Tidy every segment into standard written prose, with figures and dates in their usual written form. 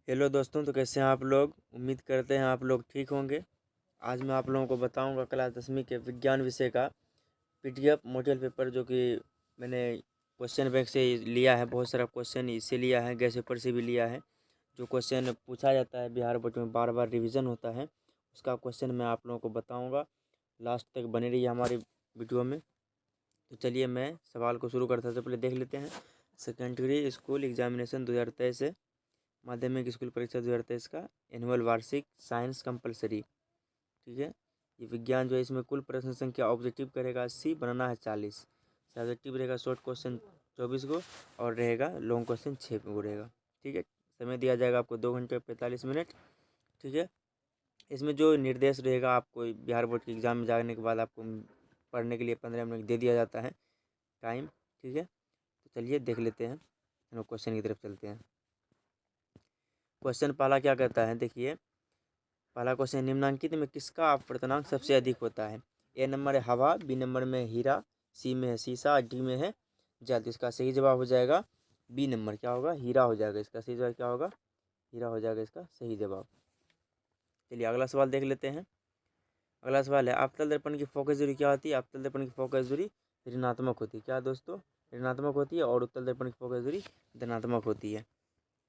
Hello दोस्तों, तो कैसे हैं आप लोग। उम्मीद करते हैं आप लोग ठीक होंगे। आज मैं आप लोगों को बताऊंगा क्लास 10वीं के विज्ञान विषय का पीडीएफ मॉडल पेपर, जो कि मैंने क्वेश्चन बैंक से लिया है। बहुत सारा क्वेश्चन इससे लिया है, गैस पेपर से भी लिया है। जो क्वेश्चन पूछा जाता है बिहार बोर्ड में, बार बार रिविज़न होता है, उसका क्वेश्चन मैं आप लोगों को बताऊँगा। लास्ट तक बने रहिए हमारी वीडियो में। तो चलिए मैं सवाल को शुरू करता हूँ। पहले देख लेते हैं सेकेंडरी स्कूल एग्जामिनेशन 2023 से माध्यमिक स्कूल परीक्षा 2023 का एनुअल वार्षिक साइंस कंपलसरी। ठीक है, ये विज्ञान जो है, इसमें कुल प्रश्न संख्या ऑब्जेक्टिव करेगा 80, बनाना है 40। सब्जेक्टिव रहेगा शॉर्ट क्वेश्चन 24 को और रहेगा लॉन्ग क्वेश्चन 6 को रहेगा। ठीक है, समय दिया जाएगा आपको 2 घंटे 45 मिनट। ठीक है, इसमें जो निर्देश रहेगा, आपको बिहार बोर्ड के एग्जाम में जाने के बाद आपको पढ़ने के लिए 15 मिनट दे दिया जाता है टाइम। ठीक है, तो चलिए देख लेते हैं, हम लोग क्वेश्चन की तरफ चलते हैं। क्वेश्चन पहला क्या कहता है, देखिए पहला क्वेश्चन, निम्नांकित में किसका अपवर्तनांक सबसे अधिक होता है। ए नंबर है हवा, बी नंबर में हीरा, सी में है शीशा, डी में है जल। तो इसका सही जवाब हो जाएगा बी नंबर, क्या होगा, हीरा हो जाएगा। इसका सही जवाब क्या होगा, हीरा हो जाएगा इसका सही जवाब। चलिए अगला सवाल देख लेते हैं। अगला सवाल है, अवतल दर्पण की फोकस दूरी क्या होती है। अवतल दर्पण की फोकस दूरी ऋणात्मक होती है। क्या दोस्तों, ऋणात्मक होती है। और उत्तल दर्पण की फोकस दूरी धनात्मक होती है।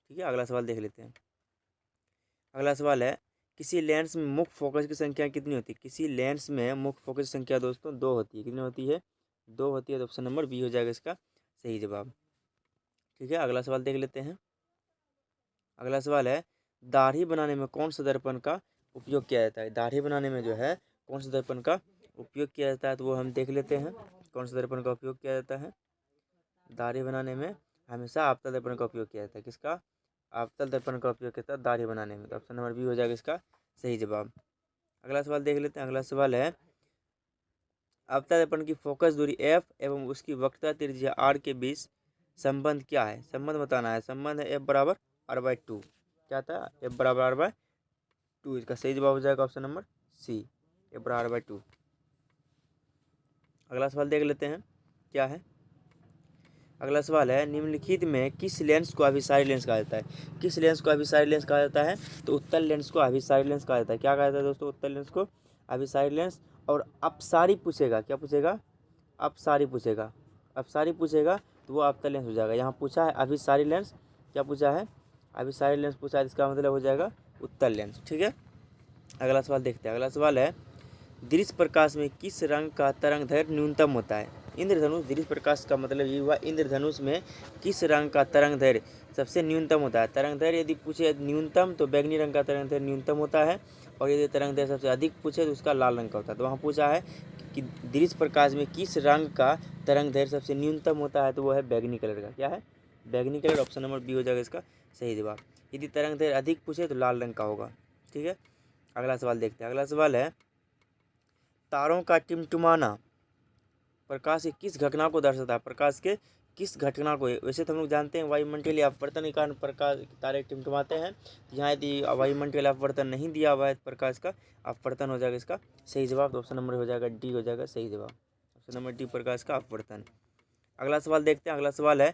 ठीक है, अगला सवाल देख लेते हैं। अगला सवाल है, किसी लेंस में मुख्य फोकस की संख्या कितनी होती है। किसी लेंस में मुख्य फोकस की संख्या दोस्तों 2 होती है। कितनी होती है, 2 होती है। तो ऑप्शन नंबर बी हो जाएगा इसका सही जवाब। ठीक है, अगला सवाल देख लेते हैं। अगला सवाल है, दाढ़ी बनाने में कौन सा दर्पण का उपयोग किया जाता है। दाढ़ी बनाने में जो है कौन सा दर्पण का उपयोग किया जाता है, तो वो हम देख लेते हैं। कौन सा दर्पण का उपयोग किया जाता है। दाढ़ी बनाने में हमेशा आपतल दर्पण का उपयोग किया जाता है। किसका, आपतल दर्पण का उपयोग किया जाता है दाढ़ी बनाने में। तो ऑप्शन नंबर बी हो जाएगा इसका सही जवाब। अगला सवाल देख लेते हैं। अगला सवाल है, आपतल दर्पण की फोकस दूरी एफ एवं उसकी वक्रता त्रिज्या आर के बीच संबंध क्या है। संबंध बताना है। संबंध है एफ बराबर आर बाई 2। क्या था, एफ बराबर आर बाई 2। इसका सही जवाब हो जाएगा ऑप्शन नंबर सी, एफ बराबर आर बाई 2। अगला सवाल देख लेते हैं क्या है। अगला सवाल है, निम्नलिखित में किस लेंस को अभिसारी लेंस कहा जाता है। किस लेंस को अभिसारी लेंस कहा जाता है, तो उत्तल लेंस को अभिसारी लेंस कहा जाता है। क्या कहा जाता है दोस्तों, उत्तल लेंस को अभिसारी लेंस। और अपसारी पूछेगा, क्या पूछेगा, अपसारी पूछेगा। अपसारी पूछेगा तो वो अवतल लेंस हो जाएगा। यहाँ पूछा है अभिसारी लेंस, क्या पूछा है, अभिसारी लेंस पूछा है, इसका मतलब हो जाएगा उत्तल लेंस। ठीक है, अगला सवाल देखते हैं। अगला सवाल है, दृश्य प्रकाश में किस रंग का तरंगदैर्घ्य न्यूनतम होता है। इंद्रधनुष, दृश्य प्रकाश का मतलब ये हुआ, इंद्रधनुष में किस रंग का तरंगदैर्घ्य सबसे न्यूनतम होता है। तरंगदैर्घ्य यदि पूछे न्यूनतम, तो बैगनी रंग का तरंगदैर्घ्य न्यूनतम होता है। और यदि तरंगदैर्घ्य सबसे अधिक पूछे तो उसका लाल रंग का होता है। तो वहाँ पूछा है कि दृश्य प्रकाश में किस रंग का तरंगदैर्घ्य सबसे न्यूनतम होता है, तो वो है बैगनी कलर का। क्या है, बैगनी कलर। ऑप्शन नंबर बी हो जाएगा इसका सही जवाब। यदि तरंगदैर्घ्य अधिक पूछे तो लाल रंग का होगा। ठीक है, अगला सवाल देखते हैं। अगला सवाल है, तारों का टिमटिमाना प्रकाश की किस घटना को दर्शाता है। प्रकाश के किस घटना को, वैसे तो हम लोग जानते हैं वायुमंडलीय अपवर्तन के कारण प्रकाश तारे टिमटिमाते हैं। यहाँ यदि वायुमंडलीय अपवर्तन नहीं दिया हुआ है, प्रकाश का अपवर्तन हो जाएगा इसका सही जवाब। तो ऑप्शन नंबर हो जाएगा डी, हो जाएगा सही जवाब। ऑप्शन नंबर डी, प्रकाश का अपवर्तन। अगला सवाल देखते हैं। अगला सवाल है,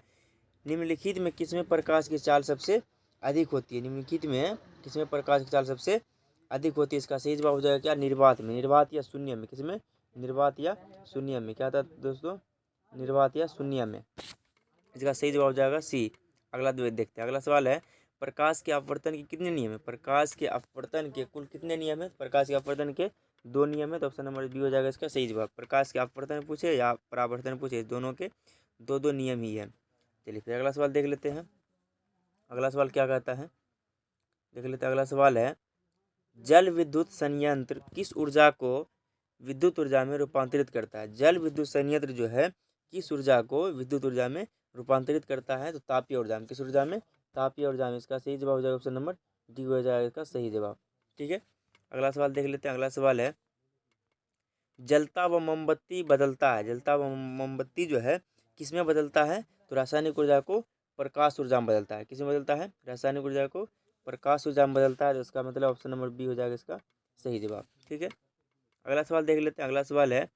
निम्नलिखित में किसमें प्रकाश की चाल सबसे अधिक होती है। निम्नलिखित में किसमें प्रकाश की चाल सबसे अधिक होती है, इसका सही जवाब हो जाएगा क्या, निर्वात में। निर्वात या शून्य में, किसमें, निर्वात या शून्य में। क्या था दोस्तों, निर्वात या शून्य में। इसका सही जवाब हो जाएगा सी। अगला देखते हैं। अगला सवाल है, प्रकाश के अपवर्तन के कितने नियम है। प्रकाश के अपवर्तन के कुल कितने नियम है। प्रकाश के अपवर्तन के 2 नियम है। तो ऑप्शन नंबर बी हो जाएगा इसका सही जवाब। प्रकाश के अपवर्तन पूछे या परावर्तन पूछे, दोनों के 2 नियम ही है। चलिए फिर अगला सवाल देख लेते हैं। अगला सवाल क्या कहता है, देख लेते हैं। अगला सवाल है, जल विद्युत संयंत्र किस ऊर्जा को विद्युत ऊर्जा में रूपांतरित करता है। जल विद्युत संयंत्र जो है किस ऊर्जा को विद्युत ऊर्जा में रूपांतरित करता है, तो तापीय ऊर्जा में। किस ऊर्जा में, तापीय ऊर्जा में। इसका सही जवाब हो जाएगा ऑप्शन नंबर डी हो जाएगा इसका सही जवाब। ठीक है, अगला सवाल देख लेते हैं। अगला सवाल है, जलता व मोमबत्ती बदलता है। जलता व मोमबत्ती जो है किस में बदलता है, तो रासायनिक ऊर्जा को प्रकाश ऊर्जा में बदलता है। किस में बदलता है, रासायनिक ऊर्जा को प्रकाश ऊर्जा में बदलता है। तो इसका मतलब ऑप्शन नंबर बी हो जाएगा इसका सही जवाब। ठीक है, अगला सवाल देख लेते हैं। अगला सवाल है,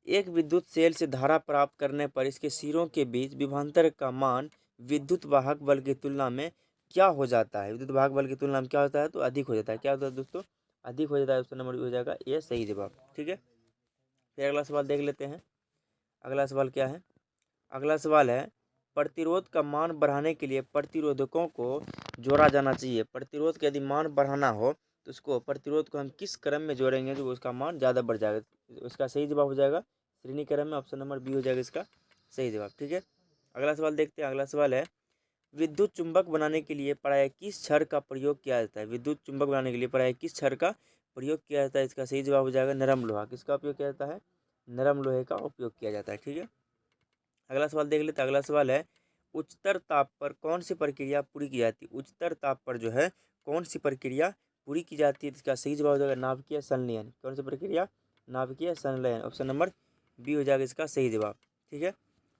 एक विद्युत सेल से धारा प्राप्त करने पर इसके सिरों के बीच विभवांतर का मान विद्युत वाहक बल की तुलना में क्या हो जाता है, विद्युत वाहक बल की तुलना में क्या होता है, तो अधिक हो जाता है। क्या होता है दोस्तों, अधिक हो जाता है। ऑप्शन नंबर बी हो जाएगा ये सही जवाब। ठीक है, फिर अगला सवाल देख लेते हैं। अगला सवाल क्या है, अगला सवाल है प्रतिरोध का मान बढ़ाने के लिए प्रतिरोधकों को जोड़ा जाना चाहिए। प्रतिरोध का यदि मान बढ़ाना हो तो उसको प्रतिरोध को हम किस क्रम में जोड़ेंगे जो उसका मान ज़्यादा बढ़ जाएगा। उसका सही जवाब हो जाएगा श्रेणी क्रम में। ऑप्शन नंबर बी हो जाएगा इसका सही जवाब। ठीक है, अगला सवाल देखते हैं। अगला सवाल है विद्युत चुंबक बनाने के लिए प्रायः किस क्षण का प्रयोग किया जाता है। विद्युत चुंबक बनाने के लिए प्रायः किस क्षण का प्रयोग किया जाता है। इसका सही जवाब हो जाएगा नरम लोहा। किसका उपयोग किया जाता है, नरम लोहे का उपयोग किया जाता है। ठीक है, अगला सवाल देख लेते हैं। अगला सवाल है उच्चतर ताप पर कौन सी प्रक्रिया पूरी की जाती है। उच्चतर ताप पर जो है कौन सी प्रक्रिया पूरी की जाती है। इसका सही जवाब हो जाएगा नाभिकीय संलयन। कौन सी प्रक्रिया, नाभिकीय संलयन। ऑप्शन नंबर बी हो जाएगा इसका सही जवाब। ठीक है,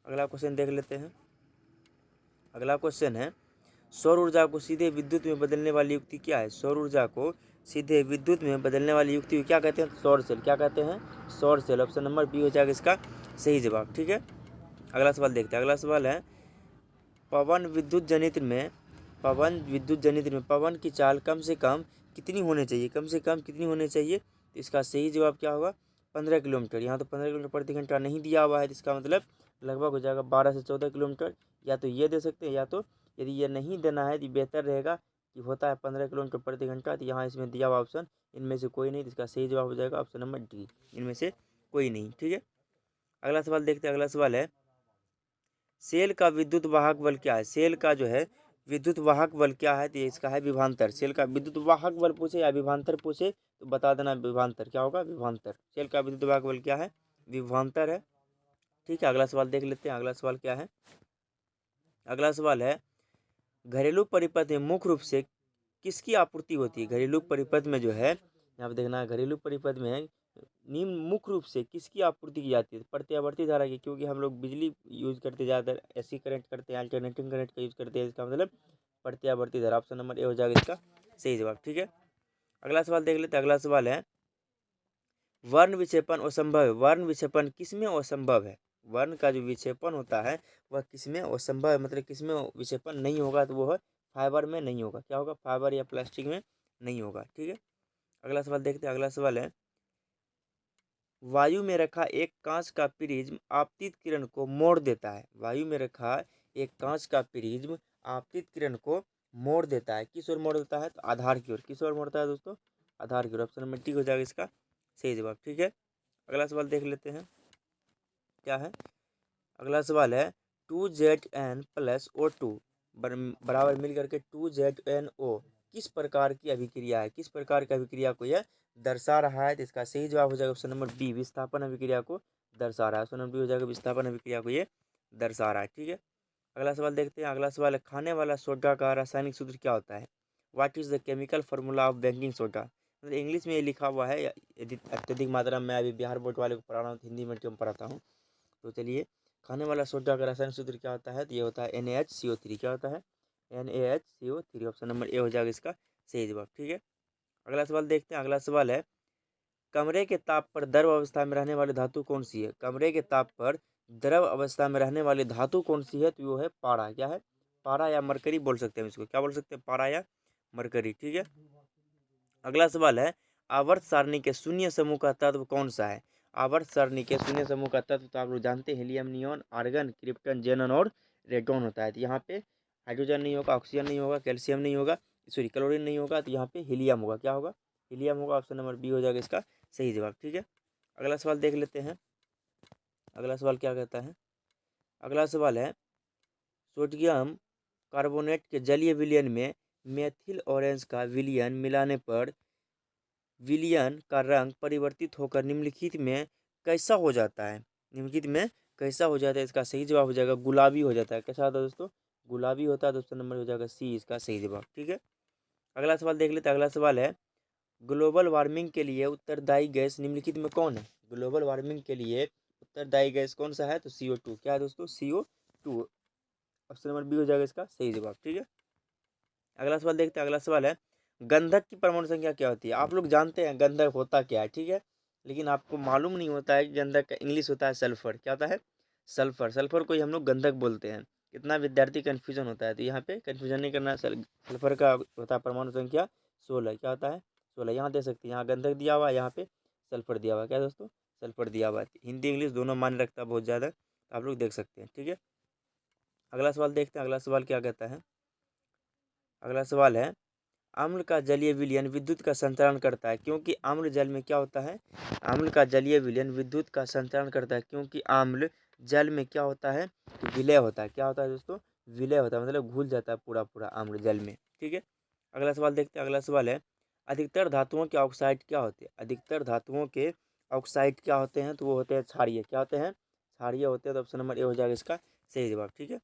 अगला क्वेश्चन देख लेते हैं। अगला क्वेश्चन है सौर ऊर्जा को सीधे विद्युत में बदलने वाली युक्ति क्या है। सौर ऊर्जा को सीधे विद्युत में बदलने वाली युक्ति क्या कहते हैं, सौर सेल। क्या कहते हैं, सौर सेल। ऑप्शन नंबर बी हो जाएगा इसका सही जवाब। ठीक है, अगला सवाल देखते हैं। अगला सवाल है पवन विद्युत जनित्र में पवन की चाल कम से कम कितनी होनी चाहिए। कम से कम कितनी होनी चाहिए, तो इसका सही जवाब क्या होगा, 15 किलोमीटर। यहाँ तो 15 किलोमीटर प्रति घंटा नहीं दिया हुआ है, इसका मतलब लगभग हो जाएगा 12 से 14 किलोमीटर। या तो ये दे सकते हैं, या तो यदि ये नहीं देना है तो बेहतर रहेगा कि होता है 15 किलोमीटर प्रति घंटा। तो यहाँ इसमें दिया हुआ ऑप्शन इनमें से कोई नहीं, तो इसका सही जवाब हो जाएगा ऑप्शन नंबर डी, इनमें से कोई नहीं। ठीक है, अगला सवाल देखते हैं। अगला सवाल है सेल का विद्युत वाहक बल क्या है। सेल का जो है विद्युत वाहक बल क्या है, तो इसका है विभवांतर। सेल का विद्युत वाहक बल पूछे या विभवांतर पूछे तो बता देना विभवांतर। क्या होगा, विभवांतर। सेल का विद्युत वाहक बल क्या है, विभवांतर है। ठीक है, अगला सवाल देख लेते हैं। अगला सवाल क्या है, अगला सवाल है घरेलू परिपथ में मुख्य रूप से किसकी आपूर्ति होती है। घरेलू परिपथ में जो है यहाँ पे देखना है, घरेलू परिपथ में निम्न मुख्य रूप से किसकी आपूर्ति की जाती है। प्रत्यावर्ती धारा की, क्योंकि हम लोग बिजली यूज करते ज़्यादातर एसी करंट करते हैं, अल्टरनेटिंग करंट का यूज करते हैं। इसका मतलब प्रत्यावर्ती धारा। ऑप्शन नंबर ए हो जाएगा इसका सही जवाब। ठीक है, अगला सवाल देख लेते हैं। अगला सवाल है वर्ण विक्षेपण असंभव है। वर्ण विक्षेपण किसमें असंभव है। वर्ण का जो विक्षेपण होता है वह किसमें असंभव है, मतलब किसमें विक्षेपण नहीं होगा, तो वो है फाइबर में नहीं होगा। क्या होगा, फाइबर या प्लास्टिक में नहीं होगा। ठीक है, अगला सवाल देखते हैं। अगला सवाल है वायु में रखा एक कांच का प्रिज्म आपतित किरण को मोड़ देता है। वायु में रखा एक कांच का प्रिज्म आपतित किरण को मोड़ देता है। किस ओर मोड़ देता है, तो आधार की ओर। किस ओर मोड़ता है दोस्तों, आधार की ओर। ऑप्शन नंबर डी हो जाएगा इसका सही जवाब। ठीक है, अगला सवाल देख लेते हैं क्या है। अगला सवाल है 2Zn प्लस O2 बराबर मिल करके 2ZnO किस प्रकार की अभिक्रिया है। किस प्रकार की अभिक्रिया को यह दर्शा रहा है, तो इसका सही जवाब हो जाएगा ऑप्शन नंबर बी, विस्थापन अभिक्रिया को दर्शा रहा है। ऑप्शन नंबर बी हो जाएगा विस्थापन अभिक्रिया को ये दर्शा रहा है। ठीक है, अगला सवाल देखते हैं। अगला सवाल है खाने वाला सोडा का रासायनिक सूत्र क्या होता है। What is the chemical formula of baking soda. मतलब इंग्लिश में ये लिखा हुआ है, यदि अत्यधिक मात्रा में अभी बिहार बोर्ड वाले को पढ़ा रहा हूँ, हिंदी मीडियम पढ़ाता हूँ। तो चलिए, खाने वाला सोडा का रासायनिक सूत्र क्या होता है, तो ये होता है NaHCO3। क्या होता है, NaHCO3। ऑप्शन नंबर ए हो जाएगा इसका सही जवाब। ठीक है, अगला सवाल देखते हैं। अगला सवाल है कमरे के ताप पर द्रव अवस्था में रहने वाली धातु कौन सी है। कमरे के ताप पर द्रव अवस्था में रहने वाली धातु कौन सी है, तो वो है पारा। क्या है, पारा या मरकरी बोल सकते हैं इसको। क्या बोल सकते हैं, पारा या मरकरी। ठीक है, अगला सवाल है आवर्त सारणी के शून्य समूह का तत्व कौन सा है। आवर्त सारणी के शून्य समूह का तत्व तो आप लोग जानते हैं हीलियम, नियॉन, आर्गन, क्रिप्टन, जेनन और रेडॉन होता है। तो यहाँ पे हाइड्रोजन नहीं होगा, ऑक्सीजन नहीं होगा, कैल्शियम नहीं होगा, सॉरी क्लोरीन नहीं होगा, तो यहाँ पे हीलियम होगा। क्या होगा, हीलियम होगा। ऑप्शन नंबर बी हो जाएगा इसका सही जवाब। ठीक है, अगला सवाल देख लेते हैं। अगला सवाल क्या कहता है, अगला सवाल है सोडियम कार्बोनेट के जलीय विलयन में मेथिल ऑरेंज का विलयन मिलाने पर विलयन का रंग परिवर्तित होकर निम्नलिखित में कैसा हो जाता है। निम्नलिखित में कैसा हो जाता है, इसका सही जवाब हो जाएगा गुलाबी हो जाता है। कैसा होता है दोस्तों, गुलाबी होता है। दोस्तों नंबर हो जाएगा सी इसका सही जवाब। ठीक है, अगला सवाल देख लेते हैं। अगला सवाल है ग्लोबल वार्मिंग के लिए उत्तरदायी गैस निम्नलिखित में कौन है। ग्लोबल वार्मिंग के लिए उत्तरदायी गैस कौन सा है, तो CO2। क्या है दोस्तों, CO2। ऑप्शन नंबर बी हो जाएगा इसका सही जवाब। ठीक है, अगला सवाल देखते हैं। अगला सवाल है गंधक की परमाणु संख्या क्या होती है। आप लोग जानते हैं गंधक होता क्या है, ठीक है, लेकिन आपको मालूम नहीं होता है कि गंधक का इंग्लिश होता है सल्फर। क्या होता है, सल्फर। सल्फर को ही हम लोग गंधक बोलते हैं। कितना विद्यार्थी कन्फ्यूजन होता है, तो यहाँ पे कन्फ्यूजन नहीं करना। सल्फर का होता है परमाणु संख्या 16, क्या होता है 16। यहाँ दे सकते हैं, यहाँ गंधक दिया हुआ है, यहाँ पे सल्फर दिया हुआ है, क्या दोस्तों सल्फर दिया हुआ है। हिंदी इंग्लिश दोनों मान्य रखता है बहुत ज़्यादा, तो आप लोग देख सकते हैं, ठीक है। अगला सवाल देखते हैं, अगला सवाल क्या कहता है। अगला सवाल है, अम्ल का जलीय विलयन विद्युत का संचरण करता है, क्योंकि अम्ल जल में क्या होता है, अम्ल का जलीय विलयन विद्युत का संचरण करता है, क्योंकि अम्ल जल में क्या होता है, तो विलय होता है। क्या होता है दोस्तों, विलय होता है, मतलब घुल जाता है पूरा पूरा अम्ल जल में, ठीक है। अगला सवाल देखते हैं, अगला सवाल है, अधिकतर धातुओं के ऑक्साइड क्या होते हैं, अधिकतर धातुओं के ऑक्साइड क्या होते हैं, तो वो होते हैं क्षारीय। क्या होते हैं, क्षारीय होते हैं, तो ऑप्शन नंबर ए हो जाएगा इसका सही जवाब, ठीक है।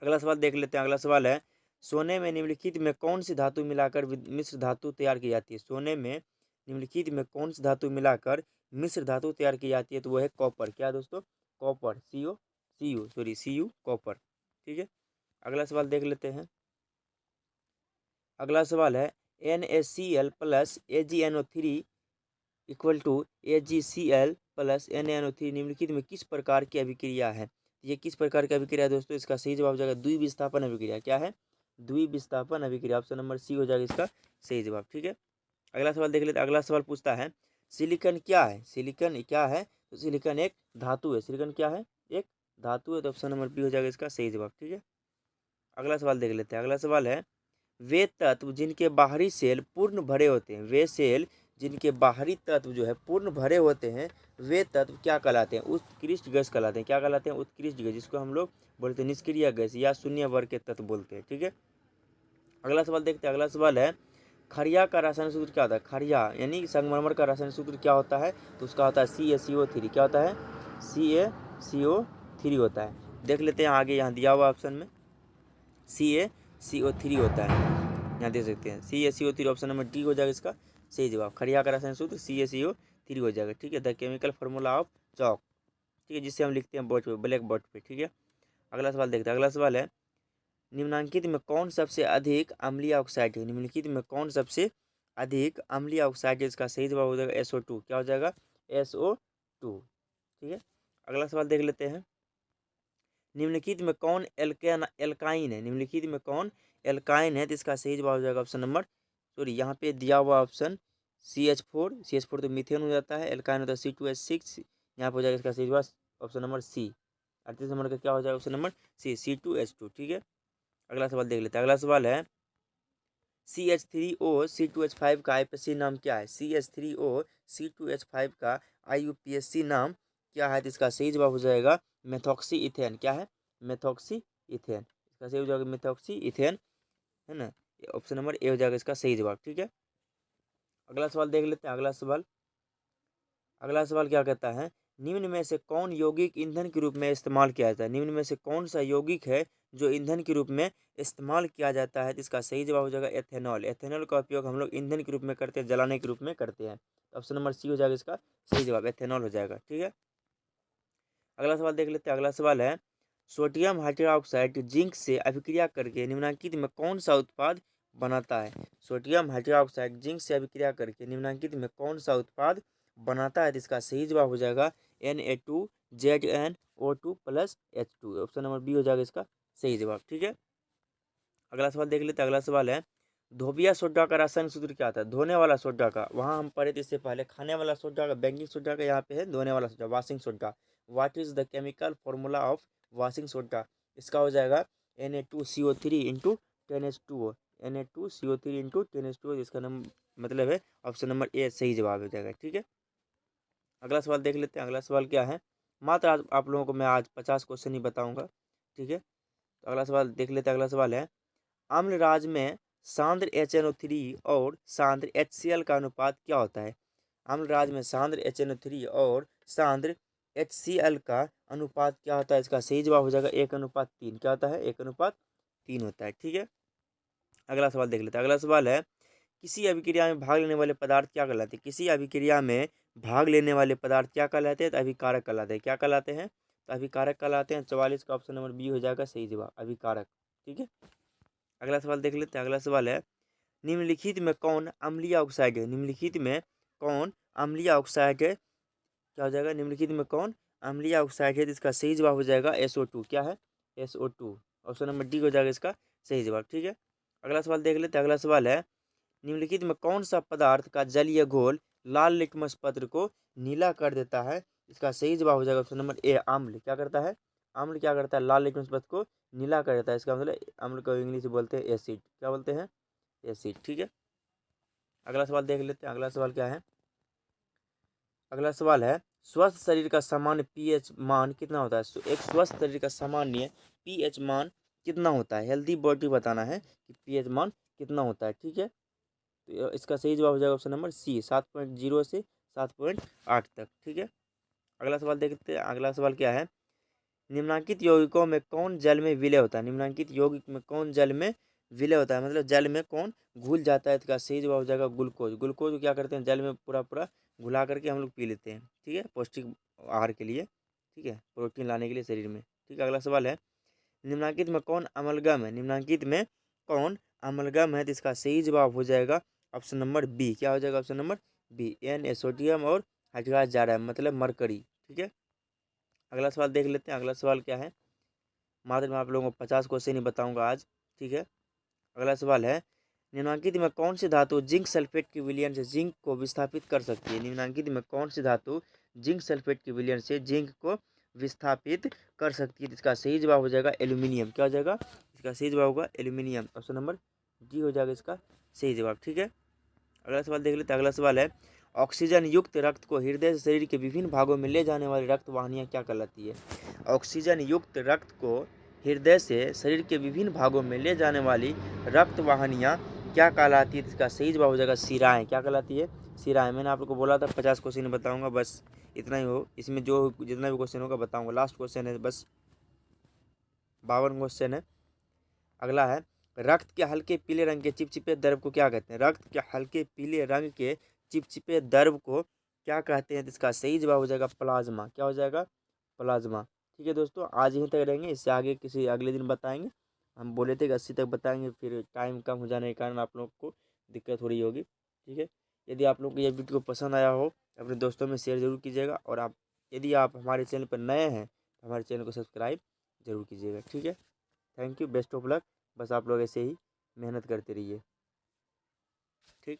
अगला सवाल देख लेते हैं, अगला सवाल है, सोने में निम्नलिखित में कौन सी धातु मिलाकर मिश्र धातु तैयार की जाती है। सोने में निम्नलिखित में कौन सी धातु मिलाकर मिश्र धातु तैयार की जाती है, तो वो है कॉपर। क्या दोस्तों, कॉपर, सी यू कॉपर, ठीक है। अगला सवाल देख लेते हैं, अगला सवाल है, NaCl plus AgNO3 equal to AgCl plus NaNO3 निम्नलिखित में किस प्रकार की अभिक्रिया है। ये किस प्रकार की अभिक्रिया है दोस्तों, इसका सही जवाब हो जाएगा द्विविस्थापन अभिक्रिया। क्या है, द्विविस्थापन अभिक्रिया, ऑप्शन नंबर सी हो जाएगा इसका सही जवाब, ठीक है। अगला सवाल देख लेते हैं, अगला सवाल पूछता है, सिलिकॉन क्या है, सिलिकॉन क्या है, तो सिलिकॉन एक धातु है। सिलिकॉन क्या है, एक धातु है, तो ऑप्शन नंबर बी हो जाएगा इसका सही जवाब, ठीक है। अगला सवाल देख लेते हैं, अगला सवाल है, वे तत्व जिनके बाहरी सेल पूर्ण भरे होते हैं, वे सेल जिनके बाहरी तत्व जो है पूर्ण भरे होते हैं, वे तत्व क्या कहलाते हैं, उत्कृष्ट गैस कहलाते हैं। क्या कहलाते हैं, उत्कृष्ट गैस, जिसको हम लोग बोलते हैं निष्क्रिय गैस या शून्य वर्ग के तत्व बोलते हैं, ठीक है। अगला सवाल देखते हैं, अगला सवाल है, खड़िया का रासायनिक सूत्र क्या होता है। खड़िया यानी संगमरमर का रासायनिक सूत्र क्या होता है, तो उसका होता है CaCO3। क्या होता है, CaCO3 होता है। देख लेते हैं आगे, यहाँ दिया हुआ ऑप्शन में CaCO3 होता है, यहाँ देख सकते हैं CaCO3, ऑप्शन नंबर डी हो जाएगा इसका सही जवाब। खड़िया का रासायनिक सूत्र CaCO3 हो जाएगा, ठीक है। The chemical formula of chalk, ठीक है, जिससे हम लिखते हैं बोर्ड पे, ब्लैक बोर्ड पे, ठीक है। अगला सवाल देखते हैं, अगला सवाल है, निम्नलिखित में कौन सबसे अधिक अम्लीय ऑक्साइड है। निम्नलिखित में कौन सबसे अधिक अम्लीय ऑक्साइड है, इसका सही जवाब हो जाएगा SO2। क्या हो जाएगा, SO2, ठीक है। अगला सवाल देख लेते हैं, निम्नलिखित में कौन एल्काइन है। निम्नलिखित में कौन एल्काइन है, तो इसका सही जवाब हो जाएगा ऑप्शन नंबर, सॉरी यहाँ पे दिया हुआ ऑप्शन CH4 तो मीथेन हो जाता है, एल्काइन होता है C2H6, यहाँ पे हो जाएगा इसका सही जवाब ऑप्शन नंबर सी। 38 नंबर का क्या हो जाएगा ऑप्शन नंबर सी, C2H2, ठीक है। अगला सवाल देख लेते हैं, अगला सवाल है, CH3O C2H5 का IUPAC नाम क्या है। CH3O C2H5 का IUPAC नाम क्या है, तो इसका सही जवाब हो जाएगा मेथॉक्सी इथेन। क्या है, मेथॉक्सी इथेन, इसका सही हो जाएगा मेथॉक्सी इथेन, है ना। ऑप्शन नंबर ए हो जाएगा इसका सही जवाब, ठीक है। अगला सवाल देख लेते हैं, अगला सवाल, अगला सवाल क्या कहता है, निम्न में से कौन यौगिक ईंधन के रूप में इस्तेमाल किया जाता है। निम्न में से कौन सा यौगिक है जो ईंधन के रूप में इस्तेमाल किया जाता है, तो इसका सही जवाब हो जाएगा एथेनॉल। एथेनॉल का उपयोग हम लोग ईंधन के रूप में करते हैं, जलाने के रूप में करते हैं, तो ऑप्शन नंबर सी हो जाएगा इसका सही जवाब, एथेनॉल हो जाएगा, ठीक है। अगला सवाल देख लेते हैं, अगला सवाल है, सोडियम हाइड्रोक्साइड जिंक से अभिक्रिया करके निम्नलिखित में कौन सा उत्पाद बनाता है। सोडियम हाइड्रोक्साइड जिंक से अभिक्रिया करके निम्नलिखित में कौन सा उत्पाद बनाता है, तो इसका सही जवाब हो जाएगा Na2ZnO2 plus H2, option number B हो जाएगा इसका सही जवाब, ठीक है। अगला सवाल देख लेते हैं, अगला सवाल है, धोबिया सोडा का रासायनिक सूत्र क्या आता है। धोने वाला सोडा का, वहाँ हम पढ़े थे इससे पहले, खाने वाला सोडा का, बेकिंग सोडा का, यहाँ पे है धोने वाला soda, washing soda. What is the chemical formula of washing soda, इसका हो जाएगा Na2CO3 into 10H2O, Na2CO3 into 10H2O, इसका मतलब है ऑप्शन नंबर ए सही जवाब हो जाएगा, ठीक है। अगला सवाल देख लेते हैं, अगला सवाल क्या है, मात्र आज आप लोगों को मैं आज 50 क्वेश्चन ही बताऊंगा, ठीक है। तो अगला सवाल देख लेते हैं, अगला सवाल है, अम्लराज में सांद्र HNO3 और सांद्र HCl का अनुपात क्या होता है। अम्लराज में सांद्र HNO3 और सांद्र HCl का अनुपात क्या होता है, इसका सही जवाब हो जाएगा 1:3। क्या होता है, 1:3 होता है, ठीक है। अगला सवाल देख लेते हैं, अगला सवाल है, किसी अभिक्रिया में भाग लेने वाले पदार्थ क्या कहलाते हैं। किसी अभिक्रिया में भाग लेने वाले पदार्थ क्या कहलाते हैं, तो अभिकारक कहलाते हैं। क्या कहलाते हैं, तो अभिकारक कहलाते हैं। 44 का ऑप्शन नंबर बी हो जाएगा सही जवाब, अभिकारक, ठीक है। अगला सवाल देख लेते हैं, अगला सवाल है, निम्नलिखित में कौन अम्लीय ऑक्साइड है। निम्नलिखित में कौन अम्लीय ऑक्साइड है, क्या हो जाएगा, निम्नलिखित में कौन अम्लीय ऑक्साइड है, तो इसका सही जवाब हो जाएगा SO2। क्या है, SO2। ऑप्शन नंबर डी हो जाएगा इसका सही जवाब। ठीक है, अगला सवाल देख लेते हैं। अगला सवाल है, निम्नलिखित में कौन सा पदार्थ का जलीय घोल लाल लिटमस पत्र को नीला कर देता है? इसका सही जवाब हो जाएगा ऑप्शन नंबर ए, आम्ल। क्या करता है? आम्ल क्या करता है? लाल लिटमस पत्र को नीला कर देता है। इसका मतलब अम्ल को इंग्लिश में बोलते हैं एसिड। क्या बोलते हैं? एसिड। ठीक है, अगला सवाल देख लेते हैं। अगला सवाल क्या है? अगला सवाल है, स्वस्थ शरीर का सामान्य पीएच मान कितना होता है? एक स्वस्थ शरीर का सामान्य पीएच मान कितना होता है? हेल्दी बॉडी बताना है कि पीएच मान कितना होता है। ठीक है, तो इसका सही जवाब हो जाएगा ऑप्शन नंबर सी, 7.0 से 7.8 तक। ठीक है, अगला सवाल देखते हैं। अगला सवाल क्या है? निम्नांकित यौगिकों में कौन जल में विलय होता है? निम्नांकित यौगिक में कौन जल में विलय होता है, मतलब जल में कौन घुल जाता है? इसका सही जवाब हो जाएगा ग्लूकोज। ग्लूकोज क्या करते हैं? जल में पूरा पूरा घुला करके हम लोग पी लेते हैं। ठीक है, पौष्टिक आहार के लिए। ठीक है, प्रोटीन लाने के लिए शरीर में। ठीक है, अगला सवाल है, निम्नांकित में कौन अमलगम है? निम्नांकित में कौन अमलगम है? तो इसका सही जवाब हो जाएगा ऑप्शन नंबर बी। क्या हो जाएगा? ऑप्शन नंबर बी, एन सोडियम और हाइड्रोक्साइड जा रहा है, मतलब मरकरी। ठीक है, अगला सवाल देख लेते हैं। अगला सवाल क्या है? मात्र मैं आप लोगों को 50 क्वेश्चन ही बताऊंगा आज। ठीक है, अगला सवाल है, निम्नांकित में कौन सी धातु जिंक सल्फेट के विलयन से जिंक को विस्थापित कर सकती है? निम्नांकित में कौन सी धातु जिंक सल्फेट के विलयन से जिंक को विस्थापित कर सकती है? इसका सही जवाब हो जाएगा एल्यूमिनियम। क्या हो जाएगा? इसका सही जवाब होगा एल्यूमिनियम। ऑप्शन नंबर डी हो जाएगा इसका सही जवाब। ठीक है, अगला सवाल देख लेते हैं। अगला सवाल है, ऑक्सीजन युक्त रक्त को हृदय से शरीर के विभिन्न भागों में ले जाने वाली रक्त वाहिनियाँ क्या कहलाती है? ऑक्सीजन युक्त रक्त को हृदय से शरीर के विभिन्न भागों में ले जाने वाली रक्त वाहिनियाँ क्या कहलाती है? इसका सही जवाब हो जाएगा शिराएँ। क्या कहलाती है? शिराएँ। मैंने आप लोग को बोला था 50 क्वेश्चन बताऊंगा, बस इतना ही हो। इसमें जो जितना भी क्वेश्चन होगा बताऊंगा। लास्ट क्वेश्चन है, बस 52 क्वेश्चन है। अगला है, रक्त के हल्के पीले रंग के चिपचिपे द्रव को क्या कहते हैं? रक्त के हल्के पीले रंग के चिपचिपे द्रव को क्या कहते हैं? तो इसका सही जवाब हो जाएगा प्लाज्मा। क्या हो जाएगा? प्लाज्मा। ठीक है दोस्तों, आज यहीं तक रहेंगे, इससे आगे किसी अगले दिन बताएंगे। हम बोले थे कि 80 तक बताएंगे, फिर टाइम कम हो जाने के कारण आप लोग को दिक्कत थोड़ी होगी। ठीक है, यदि आप लोग को ये वीडियो पसंद आया हो अपने दोस्तों में शेयर जरूर कीजिएगा, और आप यदि आप हमारे चैनल पर नए हैं तो हमारे चैनल को सब्सक्राइब जरूर कीजिएगा। ठीक है, thank you, best of luck. बस आप लोग ऐसे ही मेहनत करते रहिए। ठीक।